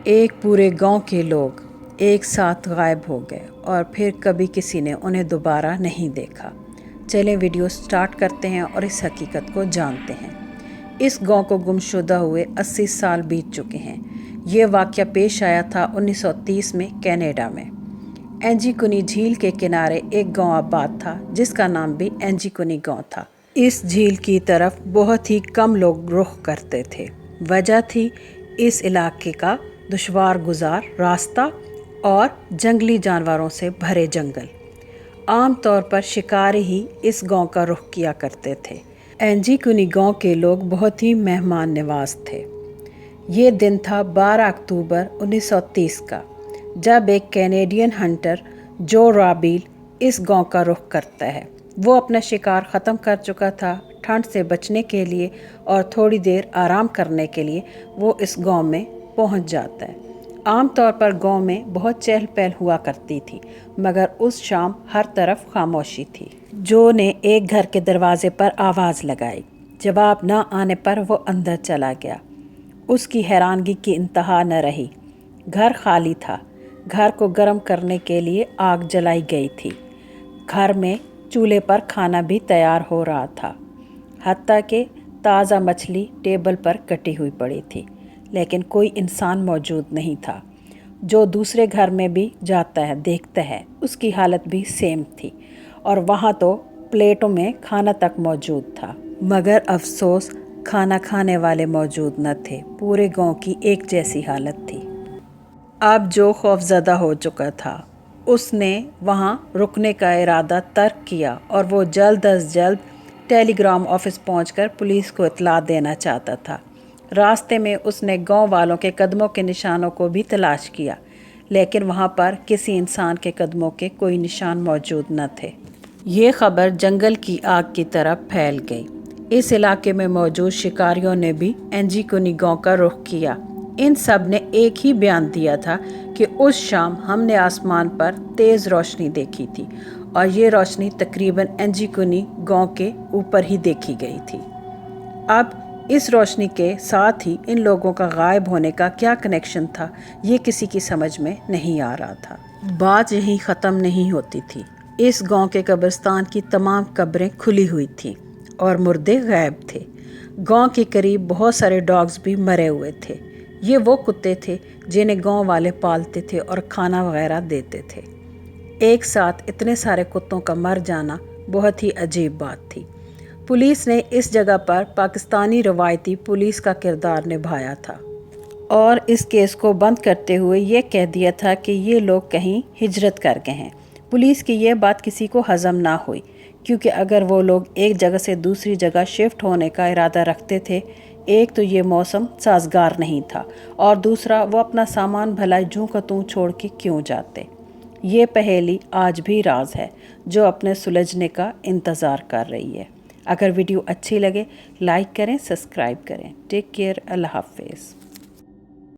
ایک پورے گاؤں کے لوگ ایک ساتھ غائب ہو گئے اور پھر کبھی کسی نے انہیں دوبارہ نہیں دیکھا۔ چلیں ویڈیو سٹارٹ کرتے ہیں اور اس حقیقت کو جانتے ہیں۔ اس گاؤں کو گمشدہ ہوئے 80 سال بیت چکے ہیں۔ یہ واقعہ پیش آیا تھا 1930 میں کینیڈا میں۔ اینجی کنی جھیل کے کنارے ایک گاؤں آباد تھا جس کا نام بھی اینجی کنی گاؤں تھا۔ اس جھیل کی طرف بہت ہی کم لوگ رخ کرتے تھے۔ وجہ تھی اس علاقے کا دشوار گزار راستہ اور جنگلی جانوروں سے بھرے جنگل۔ عام طور پر شکاری ہی اس گاؤں کا رخ کیا کرتے تھے۔ اینجی کنی گاؤں کے لوگ بہت ہی مہمان نواز تھے۔ یہ دن تھا 12 اکتوبر 1930 کا، جب ایک کینیڈین ہنٹر جو رابیل اس گاؤں کا رخ کرتا ہے۔ وہ اپنا شکار ختم کر چکا تھا۔ ٹھنڈ سے بچنے کے لیے اور تھوڑی دیر آرام کرنے کے لیے وہ اس گاؤں میں پہنچ جاتا ہے۔ عام طور پر گاؤں میں بہت چہل پہل ہوا کرتی تھی، مگر اس شام ہر طرف خاموشی تھی۔ جو نے ایک گھر کے دروازے پر آواز لگائی۔ جواب نہ آنے پر وہ اندر چلا گیا۔ اس کی حیرانگی کی انتہا نہ رہی۔ گھر خالی تھا۔ گھر کو گرم کرنے کے لیے آگ جلائی گئی تھی۔ گھر میں چولہے پر کھانا بھی تیار ہو رہا تھا، حتیٰ کہ تازہ مچھلی ٹیبل پر کٹی ہوئی پڑی تھی، لیکن کوئی انسان موجود نہیں تھا۔ جو دوسرے گھر میں بھی جاتا ہے دیکھتا ہے اس کی حالت بھی سیم تھی، اور وہاں تو پلیٹوں میں کھانا تک موجود تھا، مگر افسوس کھانا کھانے والے موجود نہ تھے۔ پورے گاؤں کی ایک جیسی حالت تھی۔ اب جو خوفزدہ ہو چکا تھا اس نے وہاں رکنے کا ارادہ ترک کیا اور وہ جلد از جلد ٹیلی گرام آفس پہنچ کر پولیس کو اطلاع دینا چاہتا تھا۔ راستے میں اس نے گاؤں والوں کے قدموں کے نشانوں کو بھی تلاش کیا، لیکن وہاں پر کسی انسان کے قدموں کے کوئی نشان موجود نہ تھے۔ یہ خبر جنگل کی آگ کی طرح پھیل گئی۔ اس علاقے میں موجود شکاریوں نے بھی اینجی کنی گاؤں کا رخ کیا۔ ان سب نے ایک ہی بیان دیا تھا کہ اس شام ہم نے آسمان پر تیز روشنی دیکھی تھی، اور یہ روشنی تقریباً اینجی کنی گاؤں کے اوپر ہی دیکھی گئی تھی۔ اب اس روشنی کے ساتھ ہی ان لوگوں کا غائب ہونے کا کیا کنیکشن تھا، یہ کسی کی سمجھ میں نہیں آ رہا تھا۔ بات یہیں ختم نہیں ہوتی تھی۔ اس گاؤں کے قبرستان کی تمام قبریں کھلی ہوئی تھیں اور مردے غائب تھے۔ گاؤں کے قریب بہت سارے ڈاگز بھی مرے ہوئے تھے۔ یہ وہ کتے تھے جنہیں گاؤں والے پالتے تھے اور کھانا وغیرہ دیتے تھے۔ ایک ساتھ اتنے سارے کتوں کا مر جانا بہت ہی عجیب بات تھی۔ پولیس نے اس جگہ پر پاکستانی روایتی پولیس کا کردار نبھایا تھا، اور اس کیس کو بند کرتے ہوئے یہ کہہ دیا تھا کہ یہ لوگ کہیں ہجرت کر گئے ہیں۔ پولیس کی یہ بات کسی کو ہضم نہ ہوئی، کیونکہ اگر وہ لوگ ایک جگہ سے دوسری جگہ شفٹ ہونے کا ارادہ رکھتے تھے، ایک تو یہ موسم سازگار نہیں تھا، اور دوسرا وہ اپنا سامان بھلا جوں کا توں چھوڑ کے کیوں جاتے۔ یہ پہیلی آج بھی راز ہے جو اپنے سلجھنے کا انتظار کر رہی ہے۔ اگر ویڈیو اچھی لگے لائک کریں، سبسکرائب کریں۔ ٹیک کیئر، اللہ حافظ۔